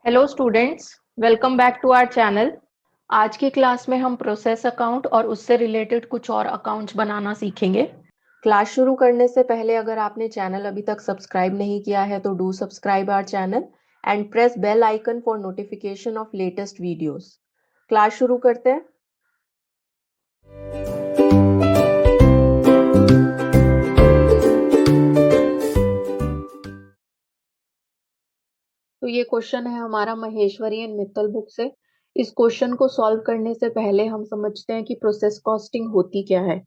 Hello students, welcome back to our channel. आज की class में हम प्रोसेस अकाउंट और उससे रिलेटेड कुछ और अकाउंट्स बनाना सीखेंगे। क्लास शुरू करने से पहले अगर आपने चैनल अभी तक सब्सक्राइब नहीं किया है तो do subscribe our channel and press bell icon for notification of latest videos. Class शुरू करते हैं। तो ये क्वेश्चन है हमारा महेश्वरी एंड मित्तल बुक से। इस क्वेश्चन को सॉल्व करने से पहले हम समझते हैं कि प्रोसेस कॉस्टिंग होती क्या है।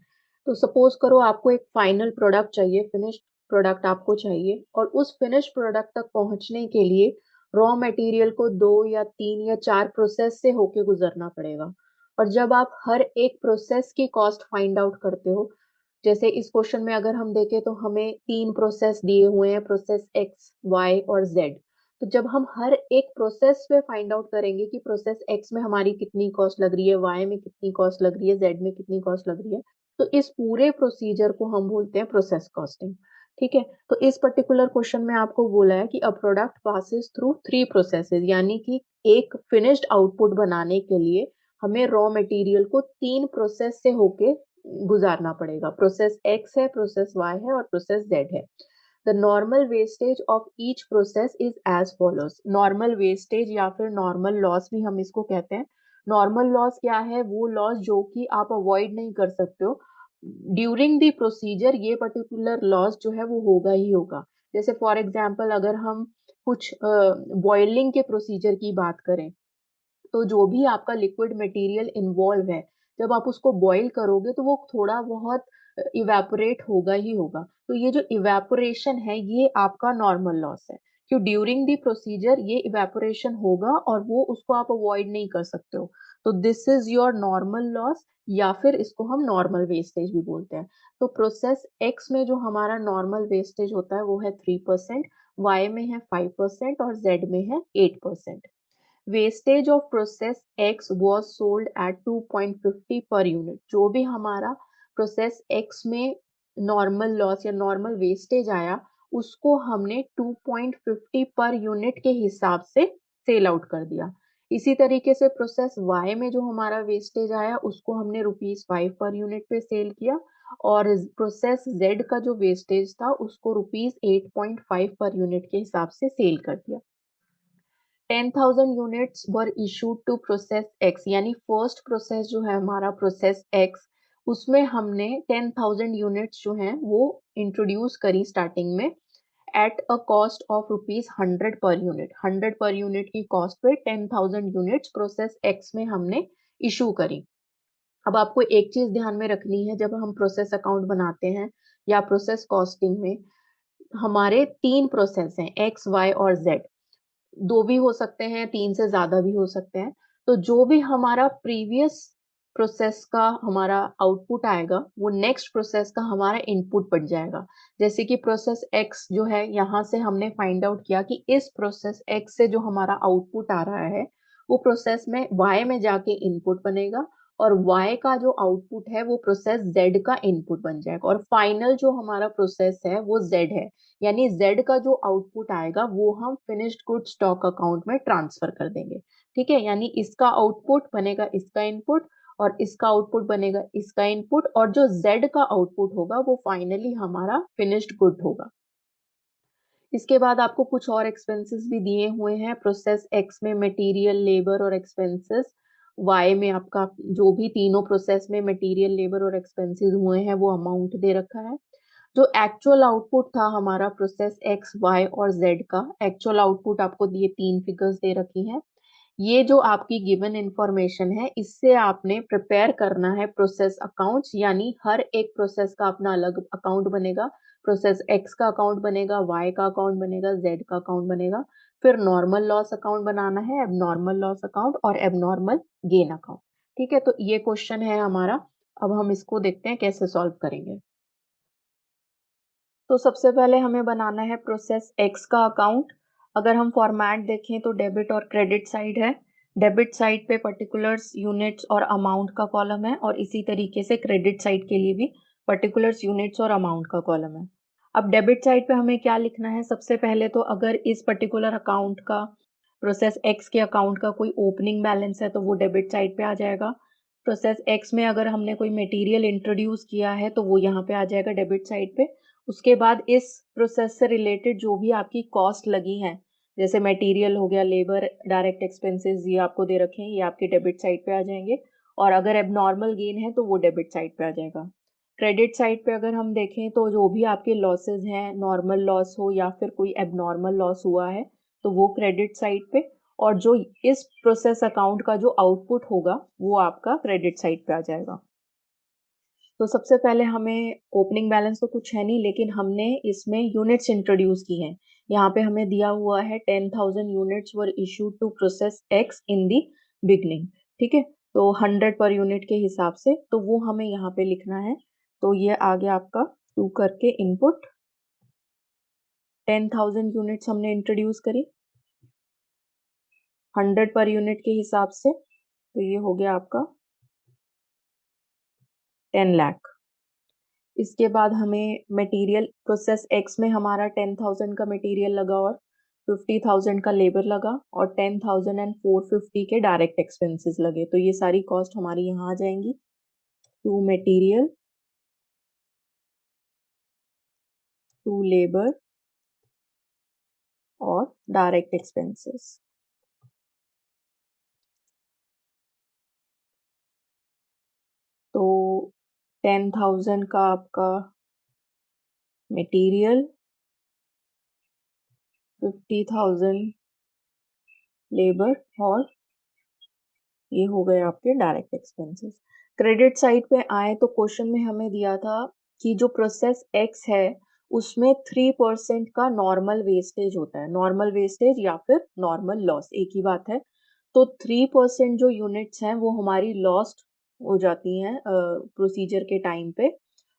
तो सपोज करो आपको एक फाइनल प्रोडक्ट चाहिए, फिनिश्ड प्रोडक्ट आपको चाहिए, और उस फिनिश्ड प्रोडक्ट तक पहुंचने के लिए रॉ मटेरियल को 2 या 3 या 4 प्रोसेस से होके गुजरना पड़ेगा। और जब आप हर एक प्रोसेस की कॉस्ट फाइंड आउट करते हो, जैसे इस क्वेश्चन में अगर हम देखें तो हमें 3 प्रोसेस दिए हुए हैं, प्रोसेस एक्स, वाई और जेड। तो जब हम हर एक प्रोसेस में फाइंड आउट करेंगे कि प्रोसेस एक्स में हमारी कितनी कॉस्ट लग रही है, वाई में कितनी कॉस्ट लग रही है, जेड में कितनी कॉस्ट लग रही है, तो इस पूरे प्रोसीजर को हम बोलते हैं प्रोसेस कॉस्टिंग। ठीक है, तो इस पर्टिकुलर क्वेश्चन में आपको बोला है कि a product passes through 3 processes, यानी कि एक फिनिश्ड आउटपुट बनाने के लिए हमें रॉ मटेरियल को 3 प्रोसेस से होके गुजारना पड़ेगा। प्रोसेस एक्स है, प्रोसेस वाई है और प्रोसेस जेड है। The normal wastage of each process is as follows. Normal wastage या फिर normal loss भी हम इसको कहते हैं। Normal loss क्या है? वो loss जो कि आप avoid नहीं कर सकते हो। During the procedure ये particular loss जो है वो होगा ही होगा। जैसे for example अगर हम कुछ boiling के procedure की बात करें, तो जो भी आपका लिक्विड मटेरियल इन्वॉल्व है, जब आप उसको बॉईल करोगे तो वो थोड़ा बहुत इवेपोरेट होगा ही होगा। तो ये जो इवेपोरेशन है ये आपका नॉर्मल लॉस है, क्यों ड्यूरिंग द प्रोसीजर ये इवेपोरेशन होगा और वो उसको आप अवॉइड नहीं कर सकते हो। तो this is your normal loss, या फिर इसको हम नॉर्मल वेस्टेज भी बोलते हैं। तो प्रोसेस एक्स में जो हमारा नॉर्मल वेस्टेज होता है वो है 3%, वाई में है 5% और जेड में है 8%। Wastage of process x was sold at 2.50 पर यूनिट। जो भी हमारा प्रोसेस एक्स में नॉर्मल लॉस या नॉर्मल वेस्टेज आया उसको हमने 2.50 पर यूनिट के हिसाब से सेल आउट कर दिया। इसी तरीके से प्रोसेस वाई में जो हमारा वेस्टेज आया उसको हमने ₹5 पर यूनिट पे सेल किया, और प्रोसेस जेड का जो वेस्टेज था उसको ₹8.5 पर यूनिट के हिसाब से सेल कर दिया। 10,000 units were issued to process X, यानी फर्स्ट प्रोसेस जो है हमारा प्रोसेस एक्स, उसमें हमने 10,000 यूनिट्स जो हैं वो इंट्रोड्यूस करी स्टार्टिंग में at a cost of ₹100 per unit. 100 per unit की कॉस्ट पे 10,000 यूनिट्स प्रोसेस एक्स में हमने इशू करी। अब आपको एक चीज ध्यान में रखनी है, जब हम प्रोसेस अकाउंट बनाते हैं या प्रोसेस कॉस्टिंग में, हमारे 3 प्रोसेस हैं, एक्स, वाई और जेड। 2 भी हो सकते हैं, 3 से ज़्यादा भी हो सकते हैं। तो जो भी हमारा प्रीवियस प्रोसेस का हमारा आउटपुट आएगा, वो नेक्स्ट प्रोसेस का हमारा इनपुट बन जाएगा। जैसे कि प्रोसेस एक्स जो है, यहाँ से हमने फाइंड आउट किया कि इस प्रोसेस एक्स से जो हमारा आउटपुट आ रहा है, वो प्रोसेस में वाई में जाके इनपुट बनेगा, और वाई का जो आउटपुट है वो प्रोसेस जेड का इनपुट बन जाएगा, और फाइनल जो हमारा प्रोसेस है वो जेड है। यानी Z का जो आउटपुट आएगा वो हम फिनिश्ड गुड स्टॉक अकाउंट में ट्रांसफर कर देंगे। ठीक है, यानी इसका आउटपुट बनेगा इसका इनपुट, और इसका आउटपुट बनेगा इसका इनपुट, और जो Z का आउटपुट होगा वो फाइनली हमारा फिनिश्ड गुड होगा। इसके बाद आपको कुछ और एक्सपेंसेस भी दिए हुए हैं। प्रोसेस एक्स में मटेरियल, लेबर और एक्सपेंसेस, वाई में आपका जो भी तीनों प्रोसेस में मटेरियल, लेबर और एक्सपेंसेस हुए हैं वो अमाउंट दे रखा है। जो एक्चुअल आउटपुट था हमारा प्रोसेस एक्स, वाई और जेड का, एक्चुअल आउटपुट आपको दिए 3 फिगर्स दे रखी हैं। ये जो आपकी गिवन इंफॉर्मेशन है इससे आपने प्रिपेयर करना है प्रोसेस अकाउंट्स, यानी हर एक प्रोसेस का अपना अलग अकाउंट बनेगा। प्रोसेस एक्स का अकाउंट बनेगा, वाई का अकाउंट बनेगा, जेड का अकाउंट बनेगा। फिर नॉर्मल लॉस अकाउंट बनाना है, एबनॉर्मल लॉस अकाउंट और एबनॉर्मल गेन अकाउंट। ठीक है, तो ये क्वेश्चन है हमारा। अब हम इसको देखते हैं कैसे सॉल्व करेंगे। तो सबसे पहले हमें बनाना है प्रोसेस एक्स का अकाउंट। अगर हम फॉर्मेट देखें तो डेबिट और क्रेडिट साइड है। डेबिट साइड पे पर्टिकुलर्स, यूनिट्स और अमाउंट का कॉलम है, और इसी तरीके से क्रेडिट साइड के लिए भी पर्टिकुलर्स, यूनिट्स और अमाउंट का कॉलम है। अब डेबिट साइड पे हमें क्या लिखना है? सबसे पहले तो अगर इस पर्टिकुलर अकाउंट का प्रोसेस एक्स के अकाउंट का कोई ओपनिंग बैलेंस है तो वो डेबिट साइड पे आ जाएगा। प्रोसेस एक्स में अगर हमने कोई मटेरियल इंट्रोड्यूस किया है तो वो यहाँ पे आ जाएगा डेबिट साइड पे। उसके बाद इस प्रोसेस से रिलेटेड जो भी आपकी कॉस्ट लगी हैं, जैसे मटेरियल हो गया, लेबर, डायरेक्ट एक्सपेंसेस, ये आपको दे रखे हैं, ये आपके डेबिट साइड पे आ जाएंगे। और अगर एबनॉर्मल गेन है तो वो डेबिट साइड पे आ जाएगा। क्रेडिट साइड पे अगर हम देखें तो जो भी आपके लॉसेज हैं, नॉर्मल लॉस हो या फिर कोई एबनॉर्मल लॉस हुआ है तो वो क्रेडिट साइड पे, और जो इस प्रोसेस अकाउंट का जो आउटपुट होगा वो आपका क्रेडिट साइड पे आ जाएगा। तो सबसे पहले हमें ओपनिंग बैलेंस तो कुछ है नहीं, लेकिन हमने इसमें यूनिट्स इंट्रोड्यूस की हैं। यहाँ पे हमें दिया हुआ है 10,000 units were issued to process X in the beginning. ठीक है, तो 100 पर यूनिट के हिसाब से तो वो हमें यहाँ पे लिखना है। तो ये आ गया आपका 2 करके इनपुट, 10,000 यूनिट्स हमने इंट्रोड्यूस करी 100 पर यूनिट के हिसाब से, तो ये हो गया आपका 10 लाख। इसके बाद हमें मटेरियल, प्रोसेस एक्स में हमारा 10,000 का मटेरियल लगा और 50,000 का लेबर लगा और 10,000 एंड 450 के डायरेक्ट एक्सपेंसेस लगे। तो ये सारी कॉस्ट हमारी यहाँ आ जाएंगी। टू मटेरियल, टू लेबर और डायरेक्ट एक्सपेंसेस। तो 10,000 का आपका मटेरियल, 50,000 लेबर और ये हो गए आपके डायरेक्ट एक्सपेंसेस। क्रेडिट साइड पे आए तो क्वेश्चन में हमें दिया था कि जो प्रोसेस एक्स है उसमें 3% का नॉर्मल वेस्टेज होता है। नॉर्मल वेस्टेज या फिर नॉर्मल लॉस एक ही बात है। तो 3% जो यूनिट्स हैं वो हमारी लॉस्ट हो जाती हैं प्रोसीजर के टाइम पे,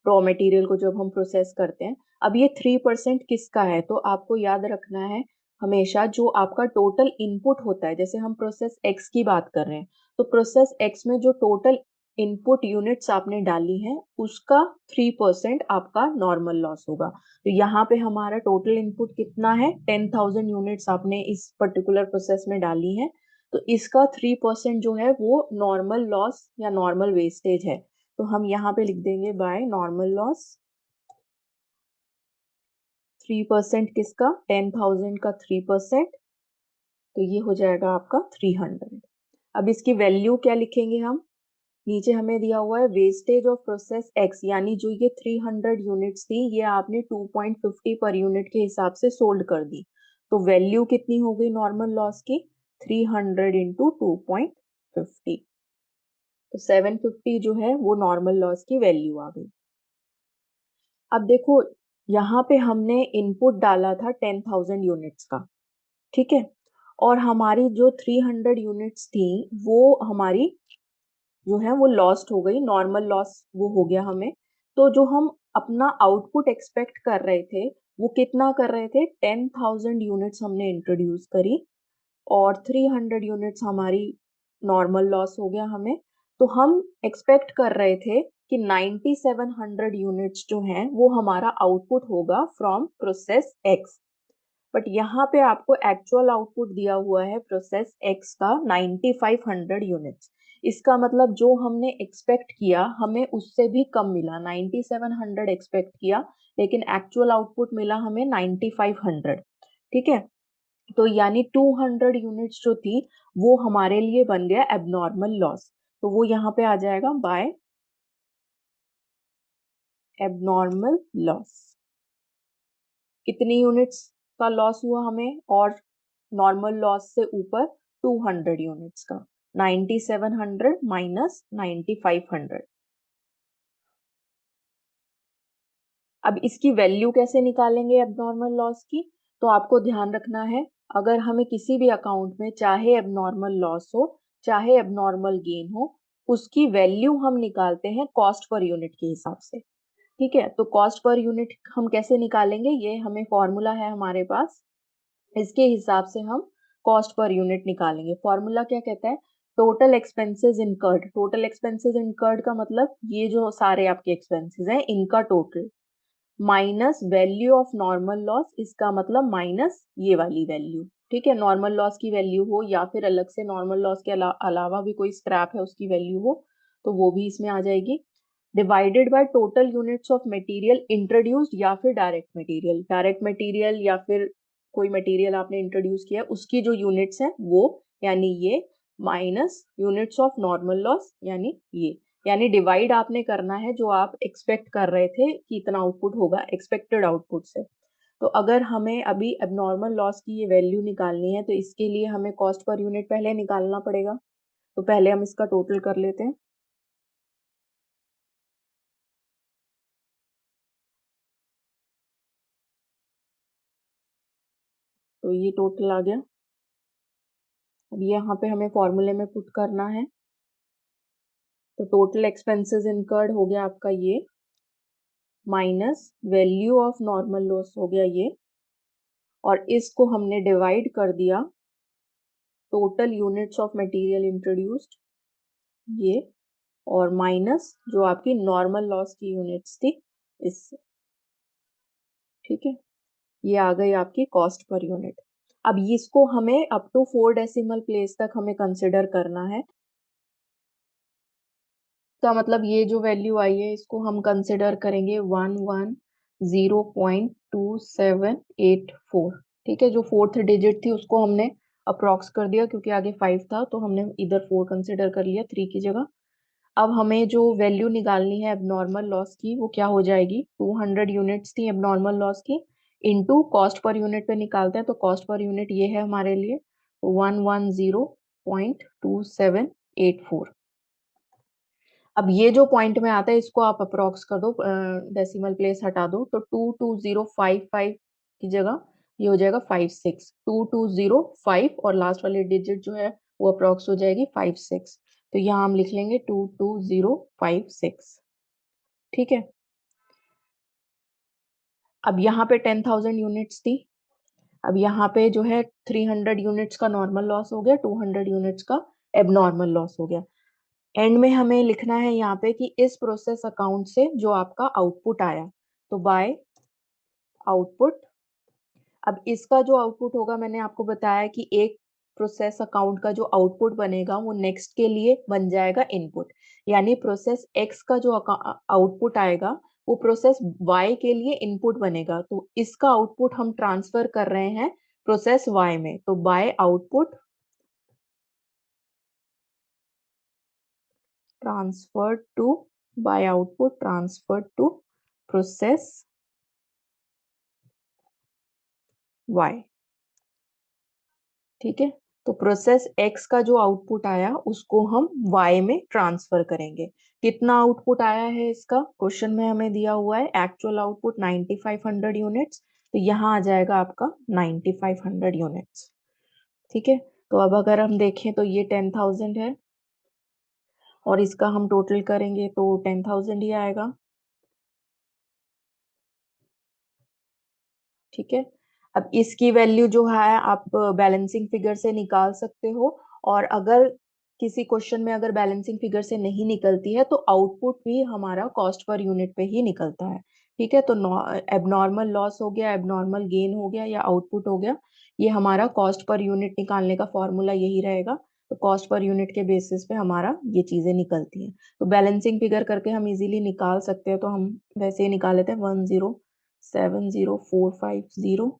रॉ मटेरियल को जब हम प्रोसेस करते हैं। अब ये 3% किसका है, तो आपको याद रखना है हमेशा जो आपका टोटल इनपुट होता है। जैसे हम प्रोसेस एक्स की बात कर रहे हैं तो प्रोसेस एक्स में जो टोटल इनपुट यूनिट्स आपने डाली हैं उसका 3% आपका नॉर्मल लॉस होगा। तो यहाँ पे हमारा टोटल इनपुट कितना है, 10,000 यूनिट्स आपने इस पर्टिकुलर प्रोसेस में डाली हैं, तो इसका 3% जो है वो नॉर्मल लॉस या नॉर्मल वेस्टेज है। तो हम यहाँ पे लिख देंगे बाय नॉर्मल लॉस। 3% किसका, 10,000 का 3%, तो ये हो जाएगा आपका 300। अब इसकी वैल्यू क्या लिखेंगे हम, नीचे हमें दिया हुआ है वेस्टेज ऑफ प्रोसेस एक्स, यानी जो ये 300 यूनिट्स थी ये आपने 2.50 पर यूनिट के हिसाब से सोल्ड कर दी। तो वैल्यू कितनी हो गई नॉर्मल लॉस की, 300 इंटू 2.50, तो 750 जो है वो नॉर्मल लॉस की वैल्यू आ गई। अब देखो यहाँ पे हमने इनपुट डाला था 10,000 यूनिट्स का, ठीक है, और हमारी जो 300 यूनिट्स थी वो हमारी जो है वो लॉस्ट हो गई, नॉर्मल लॉस वो हो गया हमें। तो जो हम अपना आउटपुट एक्सपेक्ट कर रहे थे वो कितना कर रहे थे, 10,000 यूनिट्स हमने इंट्रोड्यूस करी और 300 यूनिट्स हमारी नॉर्मल लॉस हो गया हमें। तो हम एक्सपेक्ट कर रहे थे कि 9700 यूनिट्स जो हैं वो हमारा आउटपुट होगा फ्रॉम प्रोसेस एक्स। बट यहाँ पे आपको एक्चुअल आउटपुट दिया हुआ है प्रोसेस एक्स का 9500 यूनिट्स। इसका मतलब जो हमने एक्सपेक्ट किया हमें उससे भी कम मिला, 9700 एक्सपेक्ट किया लेकिन एक्चुअल आउटपुट मिला हमें 9500। ठीक है, तो यानी 200 यूनिट्स जो थी वो हमारे लिए बन गया एबनॉर्मल लॉस। तो वो यहाँ पे आ जाएगा बाय एबनॉर्मल लॉस। कितनी यूनिट्स का लॉस हुआ हमें, और नॉर्मल लॉस से ऊपर 200 यूनिट्स का, 9700 माइनस 9500। अब इसकी वैल्यू कैसे निकालेंगे एबनॉर्मल लॉस की, तो आपको ध्यान रखना है अगर हमें किसी भी अकाउंट में चाहे एबनॉर्मल लॉस हो चाहे एबनॉर्मल गेन हो, उसकी वैल्यू हम निकालते हैं कॉस्ट पर यूनिट के हिसाब से। ठीक है, तो कॉस्ट पर यूनिट हम कैसे निकालेंगे, ये हमें फॉर्मूला है हमारे पास, इसके हिसाब से हम कॉस्ट पर यूनिट निकालेंगे। फॉर्मूला क्या कहता है, total expenses incurred. Total expenses incurred का मतलब ये जो सारे आपके एक्सपेंसेस हैं इनका total, minus value of normal loss, इसका मतलब माइनस ये वाली वैल्यू। ठीक है, नॉर्मल लॉस की वैल्यू हो या फिर अलग से नॉर्मल लॉस के अलावा भी कोई स्क्रैप है उसकी वैल्यू हो तो वो भी इसमें आ जाएगी। Divided by total units of material introduced या फिर डायरेक्ट मटेरियल या फिर कोई मटेरियल आपने इंट्रोड्यूस किया उसकी जो यूनिट्स हैं वो, यानी ये, minus units of normal loss यानी ये, यानी डिवाइड आपने करना है जो आप एक्सपेक्ट कर रहे थे कि इतना आउटपुट होगा एक्सपेक्टेड आउटपुट से। तो अगर हमें अभी एबनॉर्मल लॉस की ये वैल्यू निकालनी है तो इसके लिए हमें कॉस्ट पर यूनिट पहले निकालना पड़ेगा। तो पहले हम इसका टोटल कर लेते हैं। तो ये टोटल आ गया। अब यहाँ पे हमें फॉर्मूले में पुट करना है। तो टोटल एक्सपेंसेस इनकर्ड हो गया आपका ये, minus value of normal loss हो गया ये, और इसको हमने डिवाइड कर दिया total units of material introduced ये, और माइनस जो आपकी नॉर्मल लॉस की यूनिट्स थी इससे। ठीक है, ये आ गई आपकी कॉस्ट पर यूनिट। अब इसको हमें अप टू 4 डेसिमल प्लेस तक हमें कंसिडर करना है। का मतलब ये जो वैल्यू आई है इसको हम कंसिडर करेंगे 110.2784। ठीक है, जो फोर्थ डिजिट थी उसको हमने अप्रॉक्स कर दिया क्योंकि आगे 5 था तो हमने इधर 4 कंसिडर कर लिया 3 की जगह। अब हमें जो वैल्यू निकालनी है एबनॉर्मल लॉस की वो क्या हो जाएगी, 200 यूनिट्स थी एबनॉर्मल लॉस की, इनटू कॉस्ट पर यूनिट पे निकालते हैं तो कॉस्ट पर यूनिट ये है हमारे लिए 110.2784। अब ये जो पॉइंट में आता है इसको आप अप्रोक्स कर दो, डेसिमल प्लेस हटा दो तो 22055 की जगह ये हो जाएगा 56, 2205 और लास्ट वाली डिजिट जो है वो अप्रोक्स हो जाएगी 56। तो यहाँ हम लिख लेंगे 22056। ठीक है, अब यहाँ पे 10,000 यूनिट्स थी। अब यहाँ पे जो है 300 यूनिट्स का नॉर्मल लॉस हो गया, 200 यूनिट्स का एबनॉर्मल लॉस हो गया। एंड में हमें लिखना है यहाँ पे कि इस प्रोसेस अकाउंट से जो आपका आउटपुट आया, तो बाय आउटपुट। अब इसका जो आउटपुट होगा मैंने आपको बताया कि एक प्रोसेस अकाउंट का जो आउटपुट बनेगा वो नेक्स्ट के लिए बन जाएगा इनपुट, यानी प्रोसेस एक्स का जो आउटपुट आएगा वो प्रोसेस वाई के लिए इनपुट बनेगा। तो इसका आउटपुट हम ट्रांसफर कर रहे हैं प्रोसेस वाई में, तो by output transferred to by output transferred to process y। ठीक है, तो प्रोसेस x का जो आउटपुट आया उसको हम y में ट्रांसफर करेंगे। कितना आउटपुट आया है इसका क्वेश्चन में हमें दिया हुआ है, एक्चुअल आउटपुट 9500 यूनिट्स, तो यहाँ आ जाएगा आपका 9500 यूनिट्स। ठीक है, तो अब अगर हम देखें तो ये 10,000 है और इसका हम टोटल करेंगे तो 10,000 ही आएगा। ठीक है, अब इसकी वैल्यू जो है आप बैलेंसिंग फिगर से निकाल सकते हो, और अगर किसी क्वेश्चन में अगर बैलेंसिंग फिगर से नहीं निकलती है तो आउटपुट भी हमारा कॉस्ट पर यूनिट पे ही निकलता है। ठीक है, तो एबनॉर्मल लॉस हो गया, एबनॉर्मल गेन हो गया या आउटपुट हो गया, ये हमारा कॉस्ट पर यूनिट निकालने का फॉर्मूला यही रहेगा। तो कॉस्ट पर यूनिट के बेसिस पे हमारा ये चीजें निकलती हैं। तो बैलेंसिंग फिगर करके हम इजीली निकाल सकते हैं, तो हम वैसे ही निकाल लेते हैं 1070450,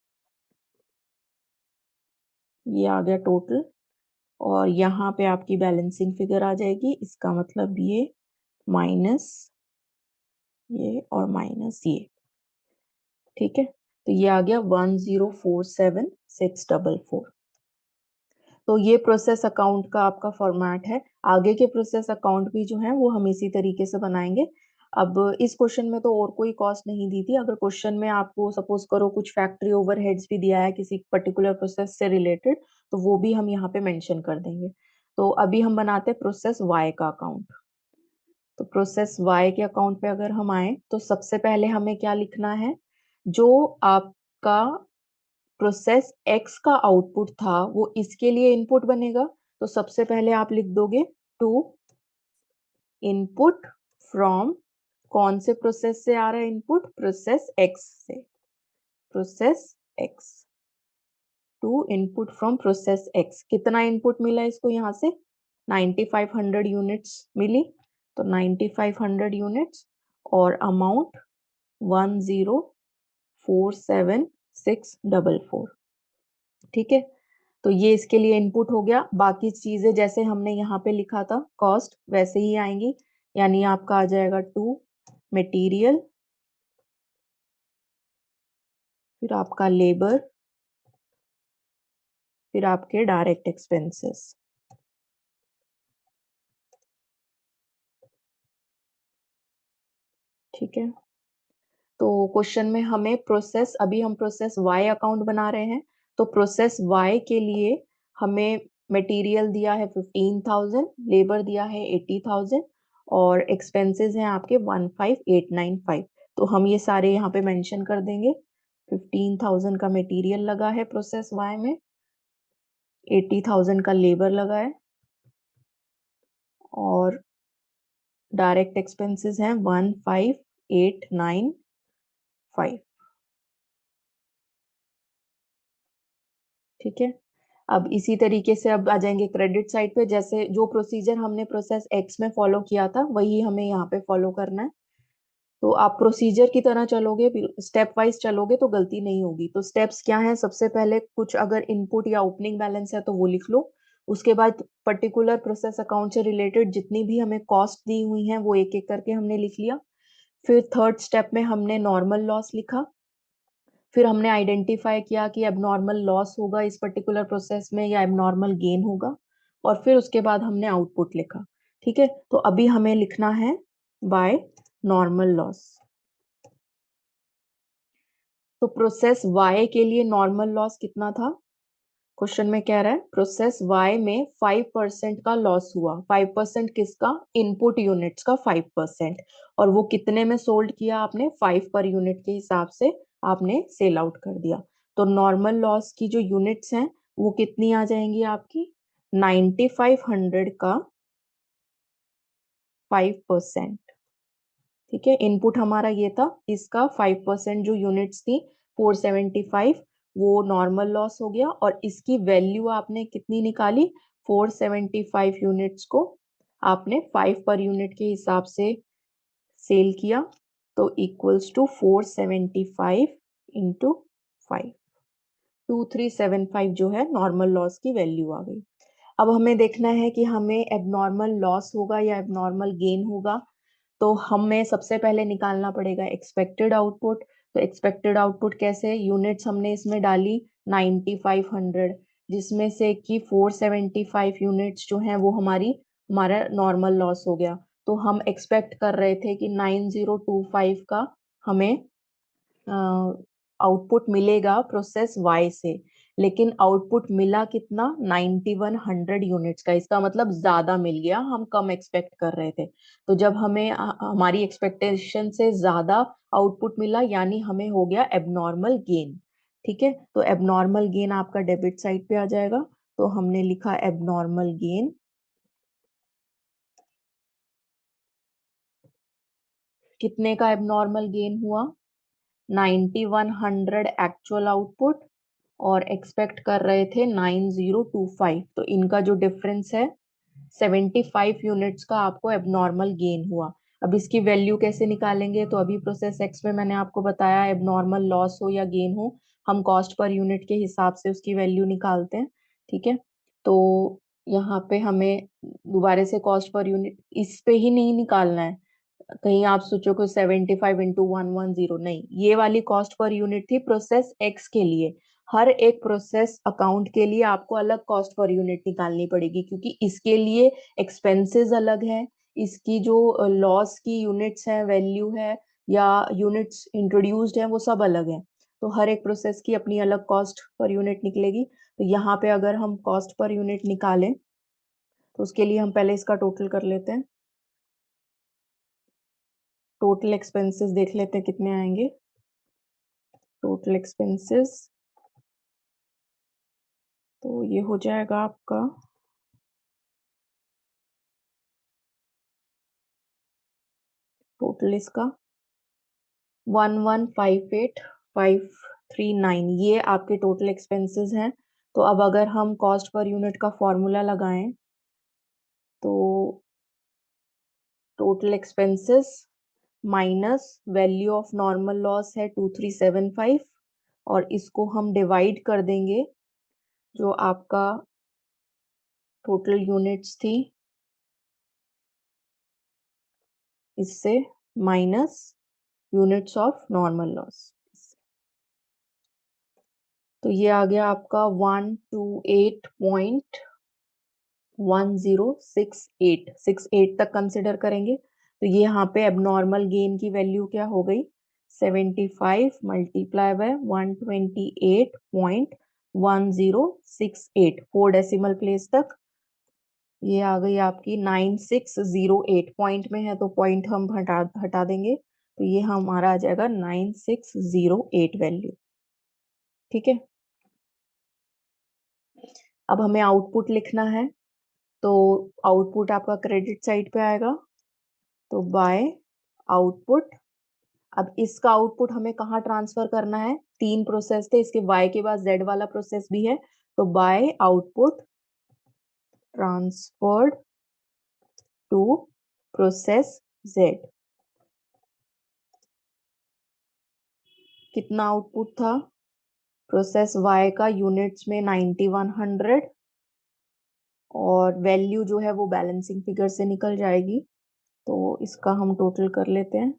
ये आ गया टोटल, और यहाँ पे आपकी बैलेंसिंग फिगर आ जाएगी, इसका मतलब ये माइनस ये और माइनस ये। ठीक है, तो ये आ गया 1047644। तो ये प्रोसेस अकाउंट का आपका फॉर्मेट है। आगे के प्रोसेस अकाउंट भी जो है वो हम इसी तरीके से बनाएंगे। अब इस क्वेश्चन में तो और कोई कॉस्ट नहीं दी थी। अगर क्वेश्चन में आपको सपोज करो कुछ फैक्ट्री ओवरहेड्स भी दिया है किसी पर्टिकुलर प्रोसेस से रिलेटेड, तो वो भी हम यहाँ पे मेंशन कर देंगे। तो अभी हम बनाते हैं प्रोसेस वाई का अकाउंट। तो प्रोसेस वाई के अकाउंट पे अगर हम आए तो सबसे पहले हमें क्या लिखना है, जो आपका प्रोसेस एक्स का आउटपुट था वो इसके लिए इनपुट बनेगा। तो सबसे पहले आप लिख दोगे टू इनपुट फ्रॉम, कौन से प्रोसेस से आ रहा है इनपुट, प्रोसेस एक्स से, process X to input from process X. कितना इनपुट मिला इसको यहाँ से? 9500 यूनिट्स मिली, तो 9500 यूनिट्स और अमाउंट 1047644। ठीक है, तो ये इसके लिए इनपुट हो गया। बाकी चीजें जैसे हमने यहाँ पे लिखा था कॉस्ट वैसे ही आएंगी, यानी आपका आ जाएगा टू मटेरियल, फिर आपका लेबर, फिर आपके डायरेक्ट एक्सपेंसेस। ठीक है, तो क्वेश्चन में हमें प्रोसेस, अभी हम प्रोसेस वाई अकाउंट बना रहे हैं, तो प्रोसेस वाई के लिए हमें मटेरियल दिया है 15,000, लेबर दिया है 80,000 और एक्सपेंसेस हैं आपके 15,895। तो हम ये सारे यहाँ पे मेंशन कर देंगे। 15,000 का मटेरियल लगा है प्रोसेस वाई में, 80,000 का लेबर लगा है और डायरेक्ट एक्सपेंसेस हैं 15,895। ठीक है, अब इसी तरीके से अब आ जाएंगे क्रेडिट साइड पे। जैसे जो प्रोसीजर हमने प्रोसेस एक्स में फॉलो किया था वही हमें यहाँ पे फॉलो करना है। तो आप प्रोसीजर की तरह चलोगे, स्टेप वाइज चलोगे तो गलती नहीं होगी। तो स्टेप्स क्या हैं? सबसे पहले कुछ अगर इनपुट या ओपनिंग बैलेंस है तो वो लिख लो। उसके बाद पर्टिकुलर प्रोसेस अकाउंट से रिलेटेड जितनी भी हमें कॉस्ट दी हुई है वो एक एक करके हमने लिख लिया। फिर थर्ड स्टेप में हमने नॉर्मल लॉस लिखा। फिर हमने आइडेंटिफाई किया कि एबनॉर्मल लॉस होगा इस पर्टिकुलर प्रोसेस में या एबनॉर्मल गेन होगा, और फिर उसके बाद हमने आउटपुट लिखा। ठीक है, तो अभी हमें लिखना है बाय नॉर्मल लॉस। तो प्रोसेस वाई के लिए नॉर्मल लॉस कितना था? क्वेश्चन में कह रहा है प्रोसेस वाई में 5% का लॉस हुआ। 5% किसका? इनपुट यूनिट्स का 5%। और वो कितने में सोल्ड किया आपने? 5 पर यूनिट के हिसाब से आपने सेल आउट कर दिया। तो नॉर्मल लॉस की जो यूनिट्स हैं वो कितनी आ जाएंगी आपकी? 9500 का 5%। ठीक है, इनपुट हमारा ये था, इसका 5% जो यूनिट्स थी 475, वो नॉर्मल लॉस हो गया। और इसकी वैल्यू आपने कितनी निकाली? 475 यूनिट्स को आपने 5 पर यूनिट के हिसाब से सेल किया, तो इक्वल्स टू 475 इंटू 5, 2375 जो है नॉर्मल लॉस की वैल्यू आ गई। अब हमें देखना है कि हमें एबनॉर्मल लॉस होगा या एबनॉर्मल गेन होगा। तो हमें सबसे पहले निकालना पड़ेगा एक्सपेक्टेड आउटपुट। तो एक्सपेक्टेड आउटपुट कैसे? यूनिट्स हमने इसमें डाली 9500, जिसमें से कि 475 यूनिट्स जो हैं वो हमारा नॉर्मल लॉस हो गया। तो हम एक्सपेक्ट कर रहे थे कि 9025 का हमें आउटपुट मिलेगा प्रोसेस वाई से, लेकिन आउटपुट मिला कितना? 9100 यूनिट्स का। इसका मतलब ज्यादा मिल गया, हम कम एक्सपेक्ट कर रहे थे। तो जब हमें हमारी एक्सपेक्टेशन से ज्यादा आउटपुट मिला यानी हमें हो गया एबनॉर्मल गेन। ठीक है, तो एबनॉर्मल गेन आपका डेबिट साइड पे आ जाएगा। तो हमने लिखा एबनॉर्मल गेन। कितने का एबनॉर्मल गेन हुआ? 9100 एक्चुअल आउटपुट और एक्सपेक्ट कर रहे थे 9025, तो इनका जो डिफरेंस है 75 यूनिट्स का आपको एबनॉर्मल गेन हुआ। अब इसकी वैल्यू कैसे निकालेंगे? तो अभी प्रोसेस एक्स में मैंने आपको बताया एबनॉर्मल लॉस हो या गेन हो, हम कॉस्ट पर यूनिट के हिसाब से उसकी वैल्यू निकालते हैं। ठीक है, तो यहाँ पे हमें दोबारा से कॉस्ट पर यूनिट इस पे ही नहीं निकालना है। कहीं आप सोचो कि 75 इंटू 110, नहीं, ये वाली कॉस्ट पर यूनिट थी प्रोसेस एक्स के लिए। हर एक प्रोसेस अकाउंट के लिए आपको अलग कॉस्ट पर यूनिट निकालनी पड़ेगी, क्योंकि इसके लिए एक्सपेंसेस अलग है, इसकी जो लॉस की यूनिट्स है, वैल्यू है या यूनिट्स इंट्रोड्यूस्ड है, वो सब अलग है। तो हर एक प्रोसेस की अपनी अलग कॉस्ट पर यूनिट निकलेगी। तो यहाँ पे अगर हम कॉस्ट पर यूनिट निकालें तो उसके लिए हम पहले इसका टोटल कर लेते हैं। टोटल एक्सपेंसेस देख लेते हैं कितने आएंगे। टोटल एक्सपेंसेस, तो ये हो जाएगा आपका टोटल इसका 1158539, ये आपके टोटल एक्सपेंसेस हैं तो अब अगर हम कॉस्ट पर यूनिट का फॉर्मूला लगाएं तो total expenses minus value of normal loss है 2375 और इसको हम डिवाइड कर देंगे जो आपका टोटल यूनिट्स थी इससे minus units of normal loss. तो ये आ गया आपका 128.1068 तक कंसिडर करेंगे। तो ये यहाँ पे एबनॉर्मल गेन की वैल्यू क्या हो गई 75 मल्टीप्लाई बाय 128.1068 4 डेसिमल प्लेस तक ये आ गई आपकी 9608 पॉइंट में है तो पॉइंट हम हटा देंगे तो ये हमारा आ जाएगा 9608 वैल्यू। ठीक है, अब हमें आउटपुट लिखना है तो आउटपुट आपका क्रेडिट साइड पे आएगा तो बाय आउटपुट। अब इसका आउटपुट हमें कहाँ ट्रांसफर करना है, तीन प्रोसेस थे इसके y के बाद z वाला प्रोसेस भी है तो by output transferred to process z। कितना आउटपुट था प्रोसेस y का यूनिट्स में 9100 और वैल्यू जो है वो बैलेंसिंग फिगर से निकल जाएगी तो इसका हम टोटल कर लेते हैं।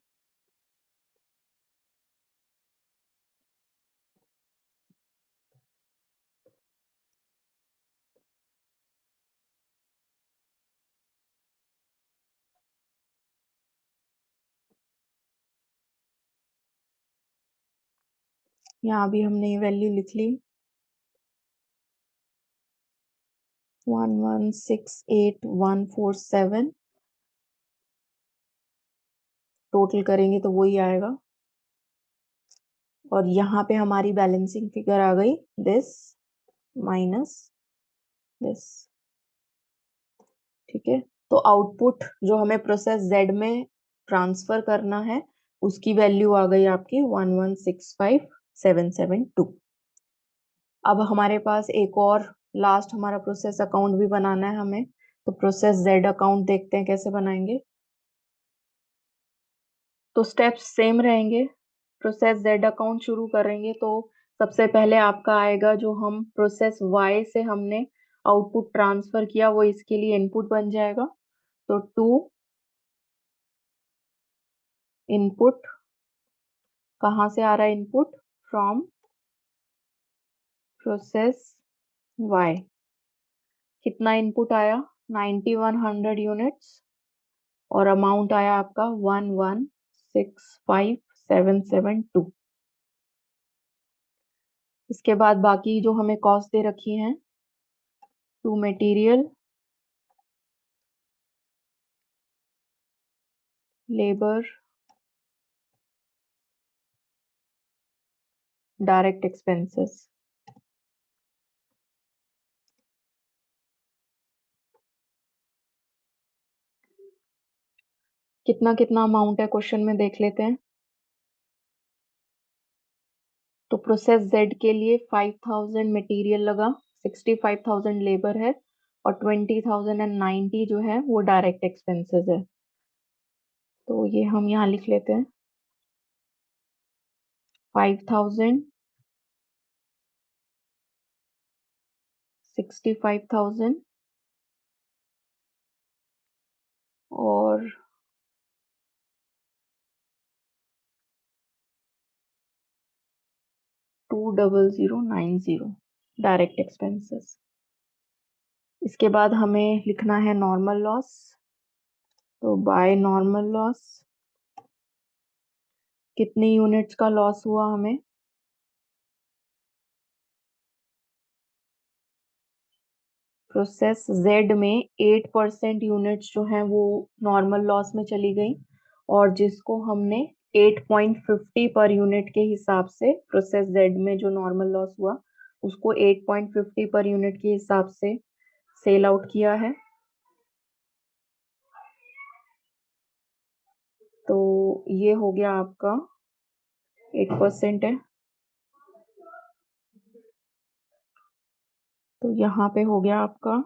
यहाँ भी हमने ये वैल्यू लिख ली 1168147 टोटल करेंगे तो वही आएगा और यहाँ पे हमारी बैलेंसिंग फिगर आ गई दिस माइनस दिस। ठीक है, तो आउटपुट जो हमें प्रोसेस Z में ट्रांसफर करना है उसकी वैल्यू आ गई आपकी 1165772। अब हमारे पास एक और लास्ट हमारा प्रोसेस अकाउंट भी बनाना है हमें तो प्रोसेस Z अकाउंट देखते हैं कैसे बनाएंगे। तो स्टेप्स सेम रहेंगे। प्रोसेस Z अकाउंट शुरू करेंगे तो सबसे पहले आपका आएगा जो हम प्रोसेस Y से हमने आउटपुट ट्रांसफर किया वो इसके लिए इनपुट बन जाएगा तो टू इनपुट कहाँ से आ रहा है इनपुट फ्रॉम प्रोसेस Y। कितना इनपुट आया 9100 यूनिट्स और अमाउंट आया आपका 1165772। इसके बाद बाकी जो हमें कॉस्ट दे रखी हैं to material labour direct expenses. कितना कितना अमाउंट है क्वेश्चन में देख लेते हैं। तो प्रोसेस Z के लिए 5000 मटेरियल लगा 65,000 लेबर है और 20,090 जो है वो डायरेक्ट एक्सपेंसेस है तो ये हम यहाँ लिख लेते हैं 5000 65,000 और 20090 डायरेक्ट एक्सपेंसेस। इसके बाद हमें लिखना है नॉर्मल लॉस तो बाय नॉर्मल लॉस कितनी यूनिट्स का लॉस हुआ हमें प्रोसेस Z में 8% यूनिट्स जो हैं वो नॉर्मल लॉस में चली गई और जिसको हमने 8.50 पर यूनिट के हिसाब से प्रोसेस Z में जो नॉर्मल लॉस हुआ उसको 8.50 पर यूनिट के हिसाब से सेल आउट किया है। तो ये हो गया आपका 8% है तो यहाँ पे हो गया आपका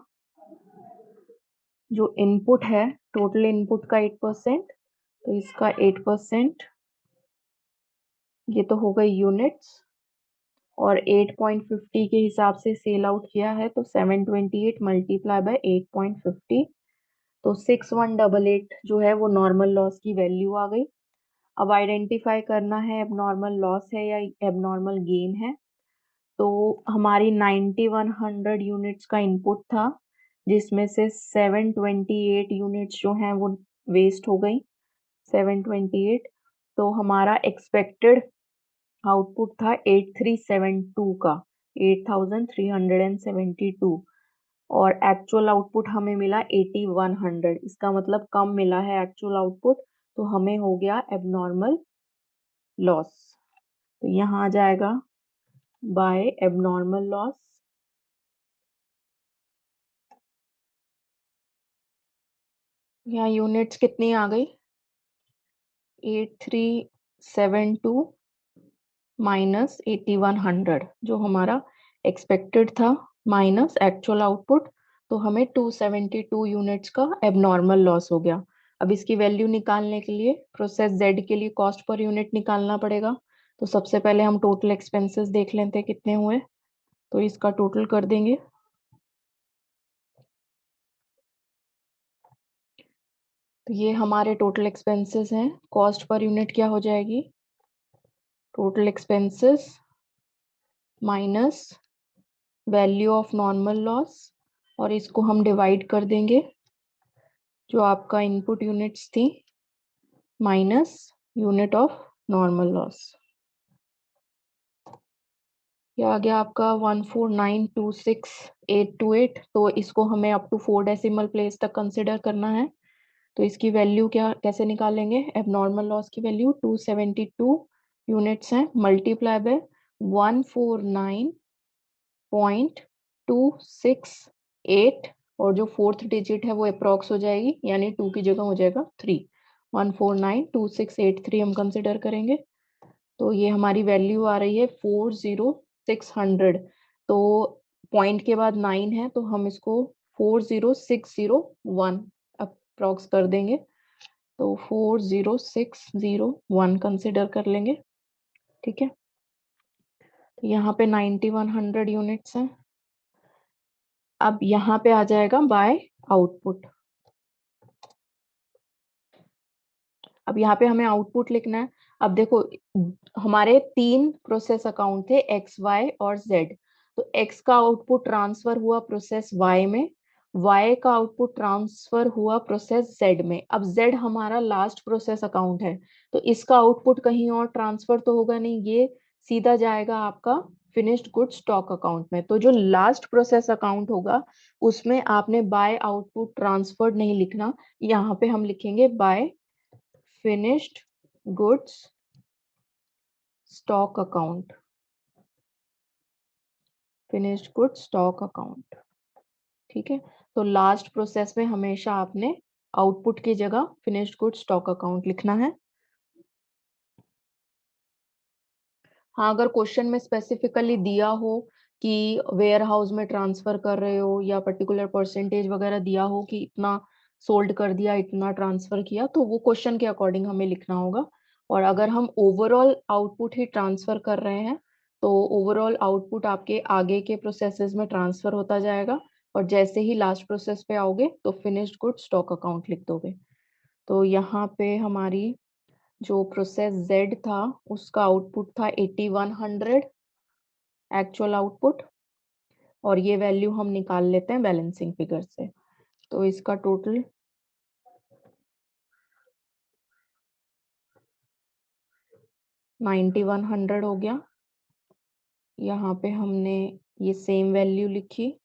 जो इनपुट है, टोटल इनपुट का 8%, तो इसका 8%, ये तो हो गई यूनिट्स, और 8.50 के हिसाब से सेल आउट किया है, तो 728 मल्टीप्लाई बाय 8.50, तो 6188 जो है वो नॉर्मल लॉस की वैल्यू आ गई। अब आइडेंटिफाई करना है एबनॉर्मल लॉस है या एबनॉर्मल गेन है। तो हमारी 9100 यूनिट्स का इनपुट था, जिसमें से 728 यूनिट्स जो हैं वो वेस्ट हो गई, 728। तो हमारा एक्सपेक्टेड आउटपुट था 8372 का, 8372, और एक्चुअल आउटपुट हमें मिला 8100। इसका मतलब कम मिला है एक्चुअल आउटपुट, तो हमें हो गया एबनॉर्मल लॉस। तो यहाँ आ जाएगा बाय एबनॉर्मल लॉस। यहाँ यूनिट्स कितनी आ गई, 8372 माइनस 8100, जो हमारा एक्सपेक्टेड था, माइनस एक्चुअल आउटपुट, तो हमें 272 यूनिट्स का एबनॉर्मल लॉस हो गया। अब इसकी वैल्यू निकालने के लिए प्रोसेस जेड के लिए कॉस्ट पर यूनिट निकालना पड़ेगा। तो सबसे पहले हम टोटल एक्सपेंसेस देख लेते हैं कितने हुए, तो इसका टोटल कर देंगे। तो ये हमारे टोटल एक्सपेंसेस हैं। कॉस्ट पर यूनिट क्या हो जाएगी, total expenses minus value of normal loss, और इसको हम डिवाइड कर देंगे, जो आपका इनपुट यूनिट्स थी minus unit of normal loss. ये आ गया आपका 14926,828। तो इसको हमें अप टू 4 डेसिमल प्लेस तक कंसिडर करना है। तो इसकी वैल्यू क्या कैसे निकालेंगे, एबनॉर्मल लॉस की वैल्यू 272 यूनिट्स हैं, मल्टीप्लाई बाय 149.268, और जो फोर्थ डिजिट है वो अप्रॉक्स हो जाएगी, यानी 2 की जगह हो जाएगा 3। 1492683 हम कंसिडर करेंगे। तो ये हमारी वैल्यू आ रही है 40600। तो पॉइंट के बाद 9 है, तो हम इसको 40601 अप्रॉक्स कर देंगे। तो 40601 कंसिडर कर लेंगे, ठीक है। तो यहाँ पे 9100 यूनिट्स हैं। अब यहाँ पे आ जाएगा बाय आउटपुट। अब यहाँ पे हमें आउटपुट लिखना है। अब देखो, हमारे 3 प्रोसेस अकाउंट थे, एक्स, वाई और जेड। तो एक्स का आउटपुट ट्रांसफर हुआ प्रोसेस वाई में, वाई का आउटपुट ट्रांसफर हुआ प्रोसेस जेड में। अब जेड हमारा लास्ट प्रोसेस अकाउंट है, तो इसका आउटपुट कहीं और ट्रांसफर तो होगा नहीं, ये सीधा जाएगा आपका फिनिश्ड गुड्स स्टॉक अकाउंट में। तो जो लास्ट प्रोसेस अकाउंट होगा उसमें आपने बाय आउटपुट ट्रांसफर्ड नहीं लिखना, यहाँ पे हम लिखेंगे by finished goods stock account, finished goods stock account, ठीक है। तो लास्ट प्रोसेस में हमेशा आपने आउटपुट की जगह फिनिश्ड गुड्स स्टॉक अकाउंट लिखना है। हाँ, अगर क्वेश्चन में स्पेसिफिकली दिया हो कि वेयर हाउस में ट्रांसफर कर रहे हो, या पर्टिकुलर परसेंटेज वगैरह दिया हो कि इतना सोल्ड कर दिया, इतना ट्रांसफर किया, तो वो क्वेश्चन के अकॉर्डिंग हमें लिखना होगा। और अगर हम ओवरऑल आउटपुट ही ट्रांसफर कर रहे हैं, तो ओवरऑल आउटपुट आपके आगे के प्रोसेसेस में ट्रांसफर होता जाएगा, और जैसे ही लास्ट प्रोसेस पे आओगे तो फिनिश्ड गुड स्टॉक अकाउंट लिख दोगे। तो यहाँ पे हमारी जो प्रोसेस जेड था उसका आउटपुट था 8100 एक्चुअल आउटपुट, और ये वैल्यू हम निकाल लेते हैं बैलेंसिंग फिगर से। तो इसका टोटल 9100 हो गया। यहाँ पे हमने ये सेम वैल्यू लिखी,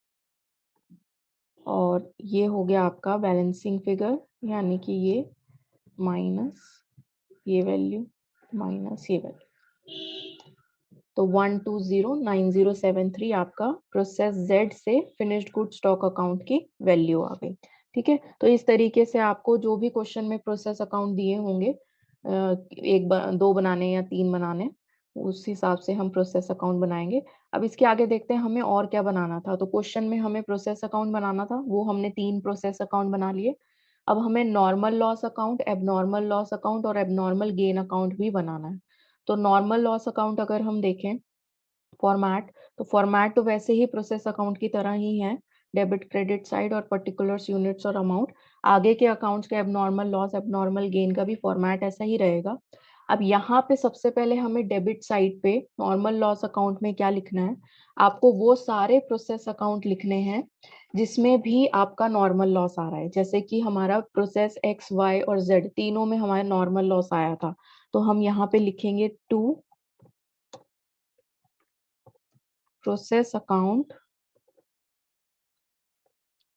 और ये हो गया आपका बैलेंसिंग फिगर, यानी कि ये माइनस ये वैल्यू माइनस ये वैल्यू। तो 1209073 आपका प्रोसेस जेड से फिनिश्ड गुड स्टॉक अकाउंट की वैल्यू आ गई, ठीक है। तो इस तरीके से आपको जो भी क्वेश्चन में प्रोसेस अकाउंट दिए होंगे, एक दो बनाने या 3 बनाने, उस हिसाब से हम प्रोसेस अकाउंट बनाएंगे। अब इसके आगे देखते हैं हमें और क्या बनाना था। तो क्वेश्चन में हमें प्रोसेस अकाउंट बनाना था, वो हमने 3 प्रोसेस अकाउंट बना लिए। अब हमें normal loss account, abnormal loss account और एबनॉर्मल गेन अकाउंट भी बनाना है। तो नॉर्मल लॉस अकाउंट अगर हम देखें फॉर्मेट, तो फॉर्मेट तो वैसे ही प्रोसेस अकाउंट की तरह ही है, डेबिट क्रेडिट साइड और पर्टिकुलर्स यूनिट्स और अमाउंट। आगे के अकाउंट्स का एबनॉर्मल लॉस एबनॉर्मल गेन का भी फॉर्मेट ऐसा ही रहेगा। अब यहाँ पे सबसे पहले हमें डेबिट साइड पे नॉर्मल लॉस अकाउंट में क्या लिखना है, आपको वो सारे प्रोसेस अकाउंट लिखने हैं जिसमें भी आपका नॉर्मल लॉस आ रहा है। जैसे कि हमारा प्रोसेस एक्स वाई और जेड तीनों में हमारा नॉर्मल लॉस आया था, तो हम यहाँ पे लिखेंगे टू प्रोसेस अकाउंट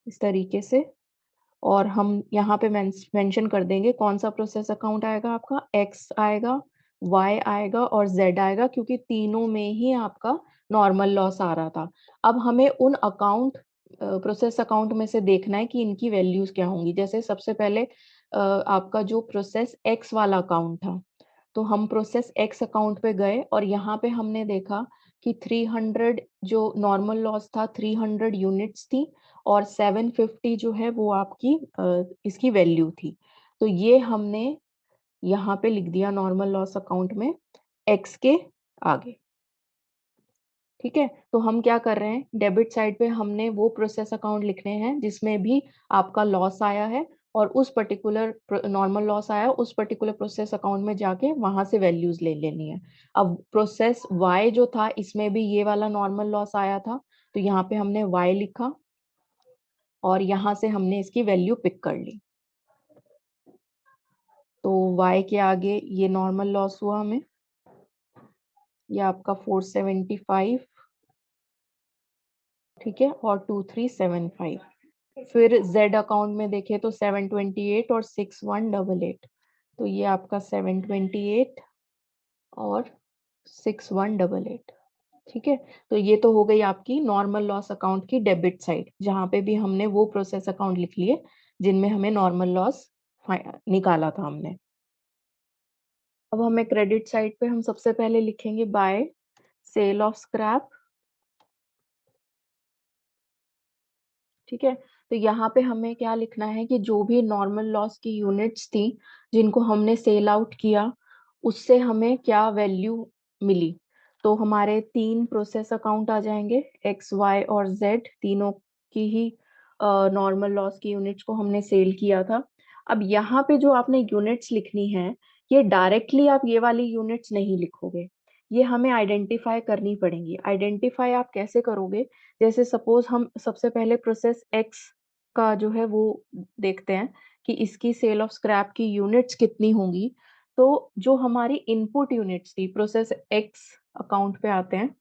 इस तरीके से। और हम यहाँ पे मेंशन कर देंगे कौन सा प्रोसेस अकाउंट आएगा, आपका एक्स आएगा, वाई आएगा और जेड आएगा, क्योंकि तीनों में ही आपका नॉर्मल लॉस आ रहा था। अब हमें उन अकाउंट प्रोसेस अकाउंट में से देखना है कि इनकी वैल्यूज क्या होंगी। जैसे सबसे पहले आपका जो प्रोसेस एक्स वाला अकाउंट था, तो हम प्रोसेस एक्स अकाउंट पे गए और यहाँ पे हमने देखा कि 300 जो नॉर्मल लॉस था 300 यूनिट्स थी और 750 जो है वो आपकी इसकी वैल्यू थी। तो ये हमने यहाँ पे लिख दिया नॉर्मल लॉस अकाउंट में एक्स के आगे। ठीक है, तो हम क्या कर रहे हैं, डेबिट साइड पे हमने वो प्रोसेस अकाउंट लिखने हैं जिसमें भी आपका लॉस आया है और उस पर्टिकुलर नॉर्मल लॉस आया है, उस पर्टिकुलर प्रोसेस अकाउंट में जाके वहां से वैल्यूज ले लेनी है। अब प्रोसेस वाई जो था इसमें भी ये वाला नॉर्मल लॉस आया था, तो यहाँ पे हमने वाई लिखा और यहाँ से हमने इसकी वैल्यू पिक कर ली। तो y के आगे ये नॉर्मल लॉस हुआ हमें, ये आपका 475, ठीक है, और 2375। फिर z अकाउंट में देखें तो 728 और 6188, तो ये आपका 728 और 6188। ठीक है, तो ये तो हो गई आपकी नॉर्मल लॉस अकाउंट की डेबिट साइड, जहां पे भी हमने वो प्रोसेस अकाउंट लिख लिए जिनमें हमें नॉर्मल लॉस निकाला था हमने। अब हमें क्रेडिट साइड पे हम सबसे पहले लिखेंगे बाय सेल ऑफ स्क्रैप। ठीक है, तो यहाँ पे हमें क्या लिखना है कि जो भी नॉर्मल लॉस की यूनिट्स थी जिनको हमने सेल आउट किया, उससे हमें क्या वैल्यू मिली। तो हमारे 3 प्रोसेस अकाउंट आ जाएंगे, एक्स वाई और जेड, तीनों की ही नॉर्मल लॉस की यूनिट्स को हमने सेल किया था। अब यहाँ पे जो आपने यूनिट्स लिखनी है, ये डायरेक्टली आप ये वाली यूनिट्स नहीं लिखोगे, ये हमें आइडेंटिफाई करनी पड़ेंगी। आइडेंटिफाई आप कैसे करोगे, जैसे सपोज हम सबसे पहले प्रोसेस एक्स का जो है वो देखते हैं कि इसकी सेल ऑफ स्क्रैप की यूनिट्स कितनी होंगी। तो जो हमारी इनपुट यूनिट्स थी प्रोसेस एक्स अकाउंट पे आते हैं,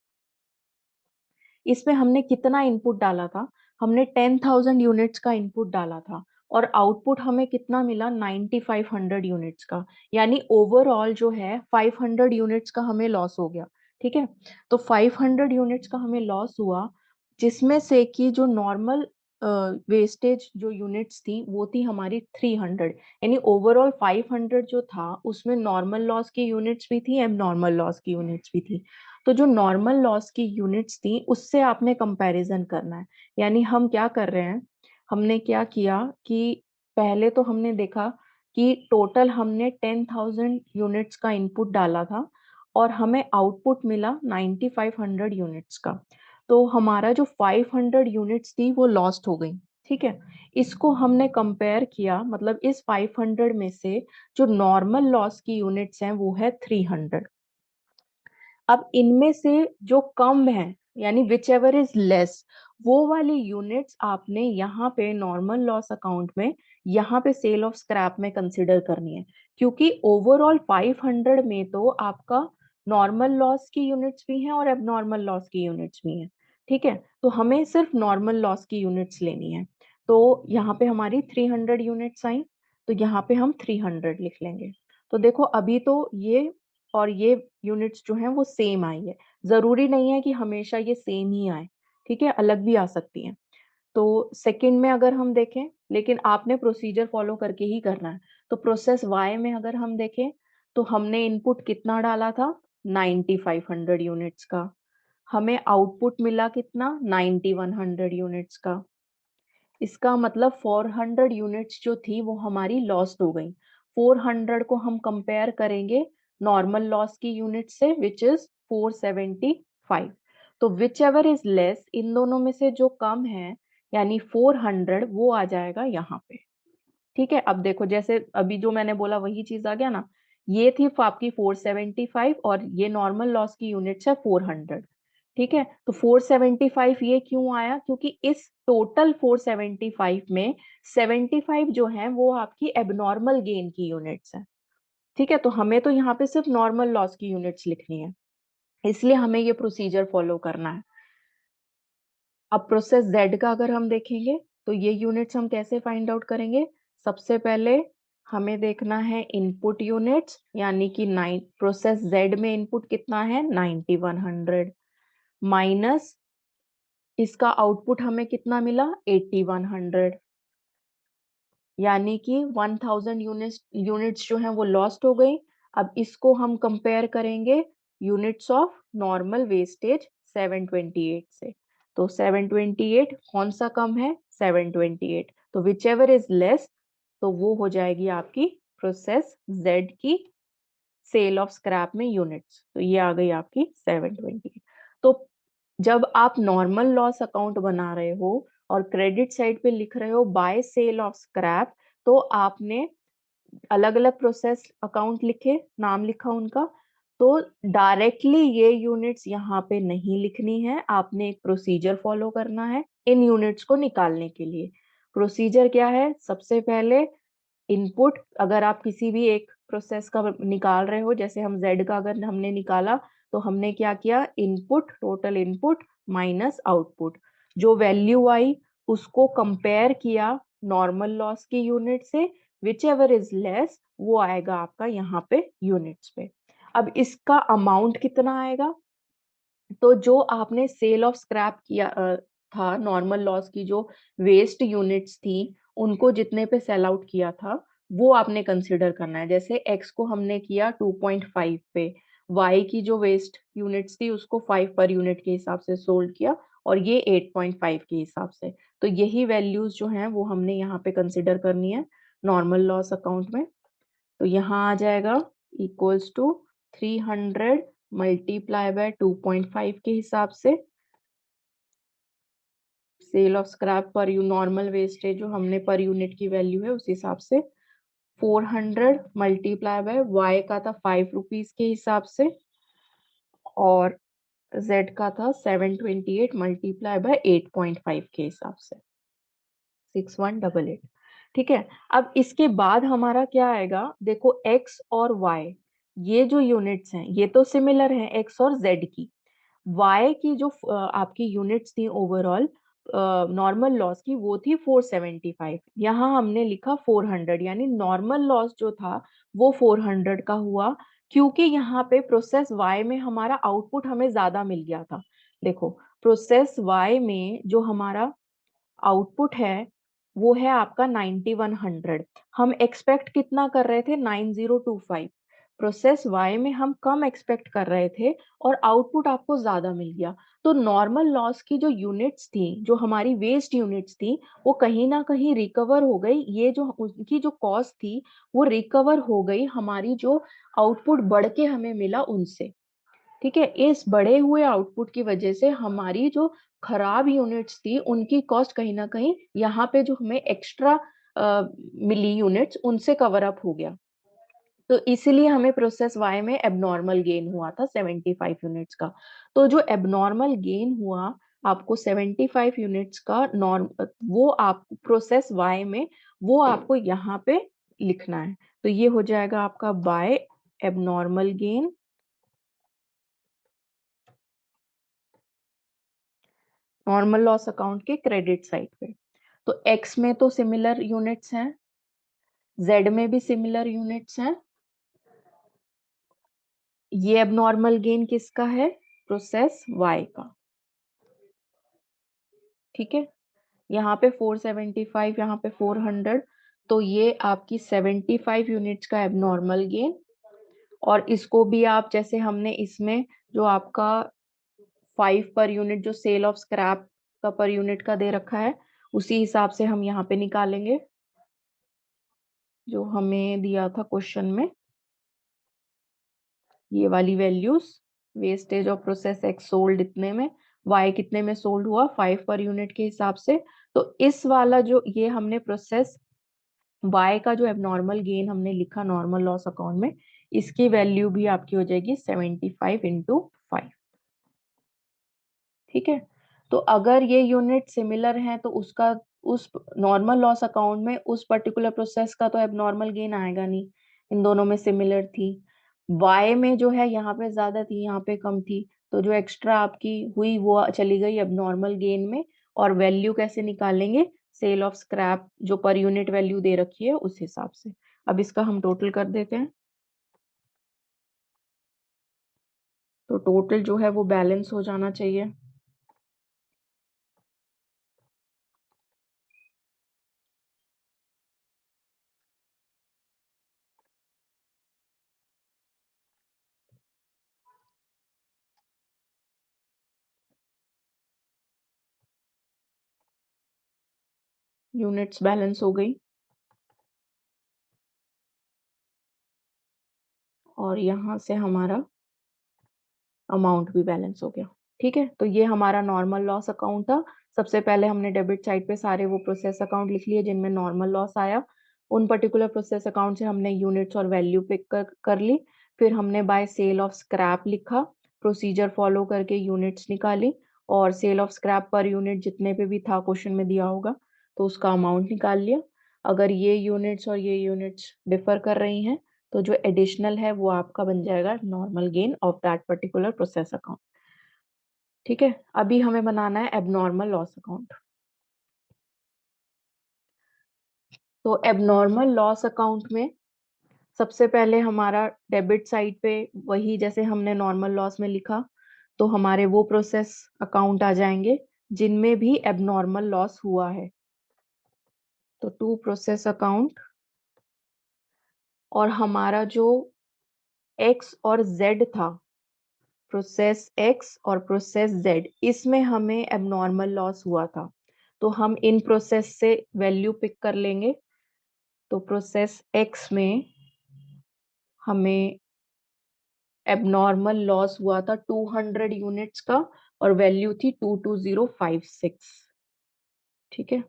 इसमें हमने कितना इनपुट डाला था, हमने 10,000 यूनिट्स का इनपुट डाला था और आउटपुट हमें कितना मिला, 9500 यूनिट्स का। यानी ओवरऑल जो है 500 यूनिट्स का हमें लॉस हो गया। ठीक है, तो 500 यूनिट्स का हमें लॉस हुआ, जिसमें से कि जो नॉर्मल वेस्टेज जो यूनिट्स थी वो थी हमारी 300। यानी ओवरऑल 500 जो था उसमें नॉर्मल लॉस की यूनिट्स भी थी, एब नॉर्मल लॉस की यूनिट्स भी थी। तो जो नॉर्मल लॉस की यूनिट्स थी उससे आपने कंपैरिजन करना है। यानी हम क्या कर रहे हैं, हमने क्या किया कि पहले तो हमने देखा कि टोटल हमने 10,000 यूनिट्स का इनपुट डाला था और हमें आउटपुट मिला 9500 यूनिट्स का। तो हमारा जो 500 यूनिट्स थी वो लॉस्ट हो गई। ठीक है, इसको हमने कंपेयर किया, मतलब इस 500 में से जो नॉर्मल लॉस की यूनिट्स हैं वो है 300। अब इनमें से जो कम है, यानी विच एवर इज लेस, वो वाली यूनिट्स आपने यहाँ पे नॉर्मल लॉस अकाउंट में, यहाँ पे सेल ऑफ स्क्रैप में कंसिडर करनी है। क्योंकि ओवरऑल 500 में तो आपका नॉर्मल लॉस की यूनिट्स भी हैं और एबनॉर्मल लॉस की यूनिट्स भी हैं। ठीक है, तो हमें सिर्फ नॉर्मल लॉस की यूनिट्स लेनी है। तो यहाँ पे हमारी 300 यूनिट्स आई, तो यहाँ पे हम 300 लिख लेंगे। तो देखो अभी तो ये और ये यूनिट्स जो हैं वो सेम आई है। जरूरी नहीं है कि हमेशा ये सेम ही आए, ठीक है, अलग भी आ सकती हैं। तो सेकंड में अगर हम देखें, लेकिन आपने प्रोसीजर फॉलो करके ही करना है। तो प्रोसेस वाई में अगर हम देखें तो हमने इनपुट कितना डाला था, 9500 यूनिट्स का। हमें आउटपुट मिला कितना, 9100 यूनिट्स का। इसका मतलब 400 यूनिट्स जो थी वो हमारी लॉस्ट हो गई। 400 को हम कंपेयर करेंगे नॉर्मल लॉस की यूनिट से, विच इज 475। तो विच एवर इज लेस, इन दोनों में से जो कम है यानी 400, वो आ जाएगा यहाँ पे। ठीक है, अब देखो जैसे अभी जो मैंने बोला वही चीज आ गया ना। ये थी आपकी 475 और ये नॉर्मल लॉस की यूनिट्स है 400। ठीक है, तो 475 ये क्यों आया, क्योंकि इस टोटल 475 में 75 जो है वो आपकी एबनॉर्मल गेन की यूनिट्स है। ठीक है, तो हमें तो यहाँ पे सिर्फ नॉर्मल लॉस की यूनिट्स लिखनी है, इसलिए हमें ये प्रोसीजर फॉलो करना है। अब प्रोसेस जेड का अगर हम देखेंगे तो ये यूनिट्स हम कैसे फाइंड आउट करेंगे। सबसे पहले हमें देखना है इनपुट यूनिट्स, यानी कि 9, प्रोसेस जेड में इनपुट कितना है 9100, माइनस इसका आउटपुट हमें कितना मिला 8100, यानी कि 1000 यूनिट्स जो हैं वो लॉस्ट हो गई। अब इसको हम कंपेयर करेंगे यूनिट्स ऑफ नॉर्मल वेस्टेज 728 से। तो 728 कौन सा कम है, 728, तो विच एवर इज लेस, तो वो हो जाएगी आपकी प्रोसेस जेड की सेल ऑफ स्क्रैप में यूनिट्स। तो ये आ गई आपकी 728। तो जब आप नॉर्मल लॉस अकाउंट बना रहे हो और क्रेडिट साइड पे लिख रहे हो बाय सेल ऑफ स्क्रैप, तो आपने अलग अलग प्रोसेस अकाउंट लिखे, नाम लिखा उनका, तो डायरेक्टली ये यूनिट्स यहाँ पे नहीं लिखनी है, आपने एक प्रोसीजर फॉलो करना है इन यूनिट्स को निकालने के लिए। प्रोसीजर क्या है, सबसे पहले इनपुट, अगर आप किसी भी एक प्रोसेस का निकाल रहे हो, जैसे हम जेड का अगर हमने निकाला, तो हमने क्या किया, input, total input minus output, जो वैल्यू आई उसको कंपेयर किया नॉर्मल लॉस की यूनिट से, विच एवर इज लेस वो आएगा आपका यहाँ पे यूनिट्स पे। अब इसका अमाउंट कितना आएगा, तो जो आपने सेल ऑफ स्क्रैप किया था, नॉर्मल लॉस की जो वेस्ट यूनिट्स थी उनको जितने पे सेल आउट किया था वो आपने कंसिडर करना है। जैसे एक्स को हमने किया 2.5 पे, वाई की जो वेस्ट यूनिट्स थी उसको 5 पर यूनिट के हिसाब से सोल्ड किया, और ये 8.5 के हिसाब से। तो यही वैल्यूज जो हैं वो हमने यहाँ पे कंसिडर करनी है नॉर्मल लॉस अकाउंट में। तो यहाँ आ जाएगा इक्वल्स टू 300 मल्टीप्लाई बाय 2.5 के हिसाब से, सेल ऑफ स्क्रैप पर यू नॉर्मल वेस्टेज जो हमने पर यूनिट की वैल्यू है उस हिसाब से, 400 मल्टीप्लाई बाय वाई का था 5 रुपीज के हिसाब से, और जेड का था 728 मल्टीप्लाई बाय 8.5 के हिसाब से, 6188। ठीक है, अब इसके बाद हमारा क्या आएगा, देखो एक्स और वाई, ये जो यूनिट्स हैं ये तो सिमिलर हैं एक्स और जेड की। वाई की जो आपकी यूनिट्स थी ओवरऑल नॉर्मल लॉस की, वो थी 475, यहाँ हमने लिखा 400, यानी नॉर्मल लॉस जो था वो 400 का हुआ, क्योंकि यहाँ पे प्रोसेस वाई में हमारा आउटपुट हमें ज्यादा मिल गया था। देखो प्रोसेस वाई में जो हमारा आउटपुट है वो है आपका 9100, हम एक्सपेक्ट कितना कर रहे थे 9025, प्रोसेस वाई में हम कम एक्सपेक्ट कर रहे थे और आउटपुट आपको ज्यादा मिल गया। तो नॉर्मल लॉस की जो यूनिट्स थी, जो हमारी वेस्ट यूनिट्स थी, वो कहीं ना कहीं रिकवर हो गई, ये जो उनकी जो कॉस्ट थी वो रिकवर हो गई हमारी जो आउटपुट बढ़ के हमें मिला उनसे। ठीक है, इस बढ़े हुए आउटपुट की वजह से हमारी जो खराब यूनिट्स थी उनकी कॉस्ट कहीं ना कहीं यहाँ पे जो हमें एक्स्ट्रा मिली यूनिट्स उनसे कवर अप हो गया। तो इसीलिए हमें प्रोसेस वाई में एबनॉर्मल गेन हुआ था 75 यूनिट्स का। तो जो एबनॉर्मल गेन हुआ आपको 75 यूनिट्स का नॉर्म, वो आप प्रोसेस वाई में वो आपको यहाँ पे लिखना है। तो ये हो जाएगा आपका by abnormal gain normal loss account के क्रेडिट साइड पे। तो एक्स में तो सिमिलर यूनिट्स हैं, जेड में भी सिमिलर यूनिट्स हैं। ये एबनॉर्मल गेन किसका है, प्रोसेस वाई का। ठीक है, यहाँ पे 475, यहाँ पे 400, तो ये आपकी 75 यूनिट्स का एबनॉर्मल गेन, और इसको भी आप जैसे हमने इसमें जो आपका 5 पर यूनिट जो सेल ऑफ स्क्रैप का पर यूनिट का दे रखा है, उसी हिसाब से हम यहाँ पे निकालेंगे जो हमें दिया था क्वेश्चन में। ये वाली values, wastage of process x sold इतने में, वाई कितने में सोल्ड हुआ 5 पर यूनिट के हिसाब से। तो इस वाला जो ये हमने प्रोसेस वाई का जो एबनॉर्मल गेन हमने लिखा नॉर्मल लॉस अकाउंट में, इसकी वैल्यू भी आपकी हो जाएगी 75 इंटू 5। ठीक है, तो अगर ये यूनिट सिमिलर हैं तो उसका उस नॉर्मल लॉस अकाउंट में उस पर्टिकुलर प्रोसेस का तो एबनॉर्मल गेन आएगा नहीं, इन दोनों में सिमिलर थी। वाई में जो है यहाँ पे ज्यादा थी, यहाँ पे कम थी, तो जो एक्स्ट्रा आपकी हुई वो चली गई एबनॉर्मल गेन में। और वैल्यू कैसे निकालेंगे, सेल ऑफ स्क्रैप जो पर यूनिट वैल्यू दे रखी है उस हिसाब से। अब इसका हम टोटल कर देते हैं, तो टोटल जो है वो बैलेंस हो जाना चाहिए। यूनिट्स बैलेंस हो गई और यहाँ से हमारा अमाउंट भी बैलेंस हो गया। ठीक है, तो ये हमारा नॉर्मल लॉस अकाउंट था। सबसे पहले हमने डेबिट साइड पे सारे वो प्रोसेस अकाउंट लिख लिए जिनमें नॉर्मल लॉस आया। उन पर्टिकुलर प्रोसेस अकाउंट से हमने यूनिट्स और वैल्यू पिक कर ली। फिर हमने बाय सेल ऑफ स्क्रैप लिखा, प्रोसीजर फॉलो करके यूनिट्स निकाली, और sale of scrap per unit जितने पे भी था क्वेश्चन में दिया होगा तो उसका अमाउंट निकाल लिया। अगर ये यूनिट्स और ये यूनिट्स डिफर कर रही हैं तो जो एडिशनल है वो आपका बन जाएगा normal gain of that particular process account. ठीक है, अभी हमें बनाना है एबनॉर्मल लॉस अकाउंट। तो एबनॉर्मल लॉस अकाउंट में सबसे पहले हमारा डेबिट साइड पे वही जैसे हमने नॉर्मल लॉस में लिखा, तो हमारे वो प्रोसेस अकाउंट आ जाएंगे जिनमें भी एबनॉर्मल लॉस हुआ है। तो टू प्रोसेस अकाउंट, और हमारा जो एक्स और जेड था, प्रोसेस एक्स और प्रोसेस जेड, इसमें हमें एबनॉर्मल लॉस हुआ था, तो हम इन प्रोसेस से वैल्यू पिक कर लेंगे। तो प्रोसेस एक्स में हमें एबनॉर्मल लॉस हुआ था 200 यूनिट्स का, और वैल्यू थी 22056। ठीक है,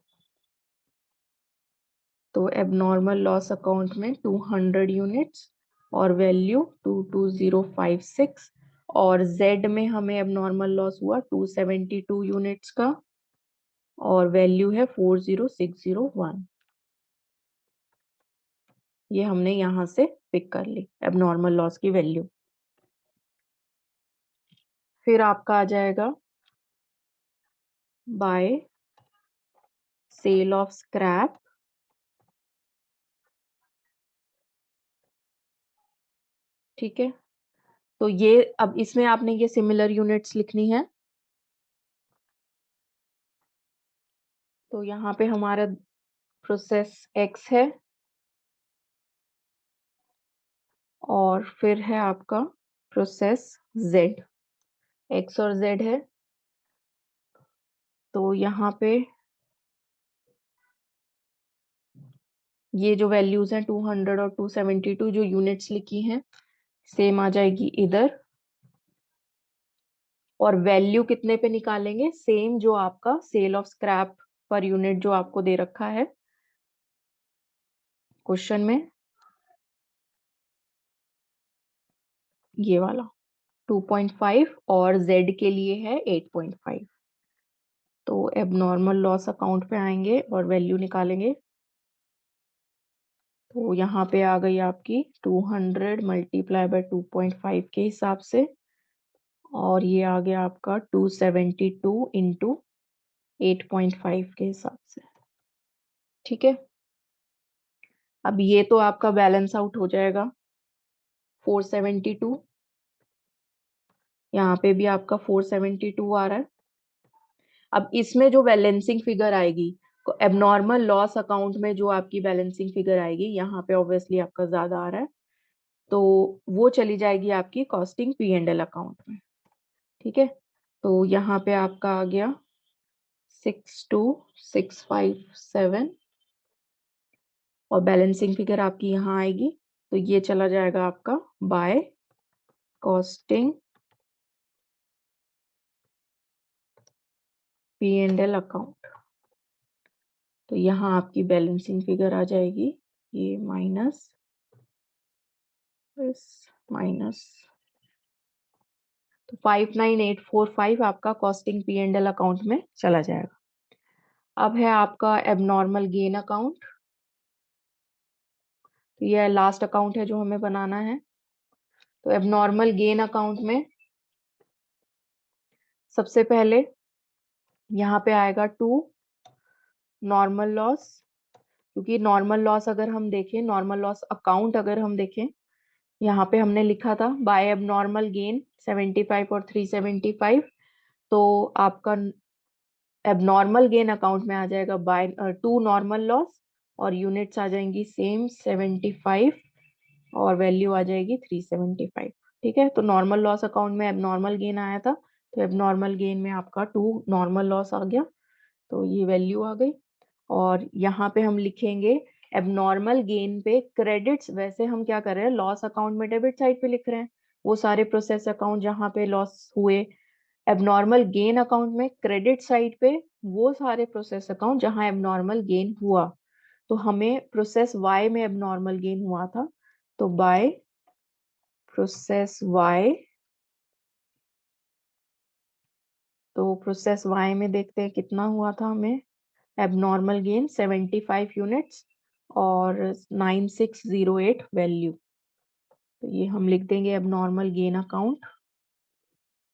तो एबनॉर्मल लॉस अकाउंट में 200 यूनिट्स और वैल्यू 22056, और जेड में हमें एबनॉर्मल लॉस हुआ 272 यूनिट्स का और वैल्यू है 40601। ये हमने यहां से पिक कर ली एबनॉर्मल लॉस की वैल्यू। फिर आपका आ जाएगा बाय सेल ऑफ स्क्रैप। ठीक है, तो ये अब इसमें आपने ये सिमिलर यूनिट्स लिखनी है। तो यहाँ पे हमारा प्रोसेस एक्स है और फिर है आपका प्रोसेस जेड, एक्स और जेड है। तो यहाँ पे ये जो वैल्यूज हैं 200 और 272 जो यूनिट्स लिखी हैं सेम आ जाएगी इधर, और वैल्यू कितने पे निकालेंगे, सेम जो आपका sale of scrap per unit जो आपको दे रखा है क्वेश्चन में, ये वाला 2.5 और z के लिए है 8.5। तो एबनॉर्मल लॉस अकाउंट पे आएंगे और वैल्यू निकालेंगे। तो यहाँ पे आ गई आपकी 200 मल्टीप्लाई बाय 2.5 के हिसाब से, और ये आ गया आपका 272 इंटू 8.5 के हिसाब से। ठीक है, अब ये तो आपका बैलेंस आउट हो जाएगा 472, यहाँ पे भी आपका 472 आ रहा है। अब इसमें जो बैलेंसिंग फिगर आएगी, एबनॉर्मल लॉस अकाउंट में जो आपकी बैलेंसिंग फिगर आएगी, यहाँ पे ऑब्वियसली आपका ज्यादा आ रहा है तो वो चली जाएगी आपकी costing P and L account में। ठीक है, तो यहाँ पे आपका आ गया 62657 और बैलेंसिंग फिगर आपकी यहाँ आएगी। तो ये चला जाएगा आपका by costing P and L account. तो यहाँ आपकी बैलेंसिंग फिगर आ जाएगी, ये माइनस माइनस, तो 59845 आपका costing P and L account में चला जाएगा। अब है आपका एबनॉर्मल गेन अकाउंट। तो यह लास्ट अकाउंट है जो हमें बनाना है। तो एबनॉर्मल गेन अकाउंट में सबसे पहले यहाँ पे आएगा 2 नॉर्मल लॉस, क्योंकि नॉर्मल लॉस अगर हम देखें, नॉर्मल लॉस अकाउंट अगर हम देखें, यहाँ पे हमने लिखा था बाय एबनॉर्मल गेन 75 और 375। तो आपका एबनॉर्मल गेन अकाउंट में आ जाएगा बाय 2 नॉर्मल लॉस और यूनिट्स आ जाएंगी सेम 75 और वैल्यू आ जाएगी 375। ठीक है, तो नॉर्मल लॉस अकाउंट में एबनॉर्मल गेन आया था, तो एबनॉर्मल गेन में आपका 2 नॉर्मल लॉस आ गया, तो ये वैल्यू आ गई। और यहाँ पे हम लिखेंगे एबनॉर्मल गेन पे क्रेडिट्स। वैसे हम क्या कर रहे हैं, लॉस अकाउंट में डेबिट साइड पे लिख रहे हैं वो सारे प्रोसेस अकाउंट जहाँ पे लॉस हुए। एबनॉर्मल गेन अकाउंट में क्रेडिट साइड पे वो सारे प्रोसेस अकाउंट जहाँ एबनॉर्मल गेन हुआ। तो हमें प्रोसेस वाई में एबनॉर्मल गेन हुआ था, तो बाय प्रोसेस वाई, तो प्रोसेस वाई में देखते हैं कितना हुआ था हमें एबनॉर्मल गेन 75 यूनिट्स और 9608 वैल्यू। तो ये हम लिख देंगे एबनॉर्मल गेन अकाउंट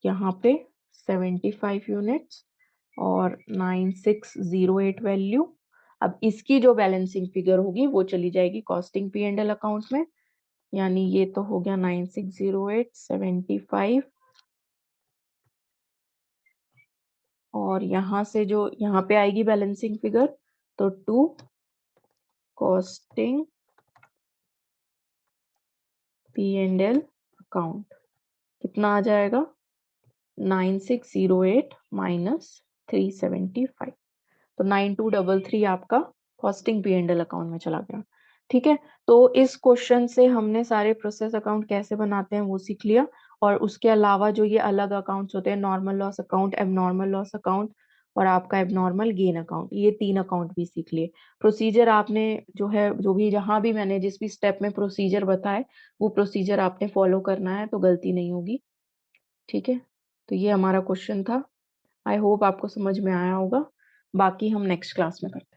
यहाँ पे 75 यूनिट्स और 9608 वैल्यू। अब इसकी जो बैलेंसिंग फिगर होगी वो चली जाएगी costing P and L account में, यानी ये तो हो गया 9608 75 और यहाँ से जो यहाँ पे आएगी बैलेंसिंग फिगर, तो 2 costing P and L account कितना आ जाएगा 9608 माइनस 375, तो 9233 आपका costing P and L account में चला गया। ठीक है, तो इस क्वेश्चन से हमने सारे प्रोसेस अकाउंट कैसे बनाते हैं वो सीख लिया, और उसके अलावा जो ये अलग अकाउंट्स होते हैं, normal loss account, abnormal loss account और आपका एबनॉर्मल गेन अकाउंट, ये 3 अकाउंट भी सीख लिए। प्रोसीजर आपने जो है, जो भी जहां भी मैंने जिस भी स्टेप में प्रोसीजर बताए वो प्रोसीजर आपने फॉलो करना है, तो गलती नहीं होगी। ठीक है, तो ये हमारा क्वेश्चन था। आई होप आपको समझ में आया होगा, बाकी हम नेक्स्ट क्लास में करते हैं।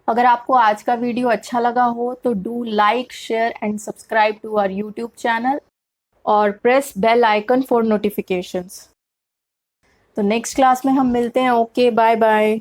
अगर आपको आज का वीडियो अच्छा लगा हो तो do like, share and subscribe to our YouTube channel और press bell icon for notifications. तो नेक्स्ट क्लास में हम मिलते हैं। Okay, bye bye.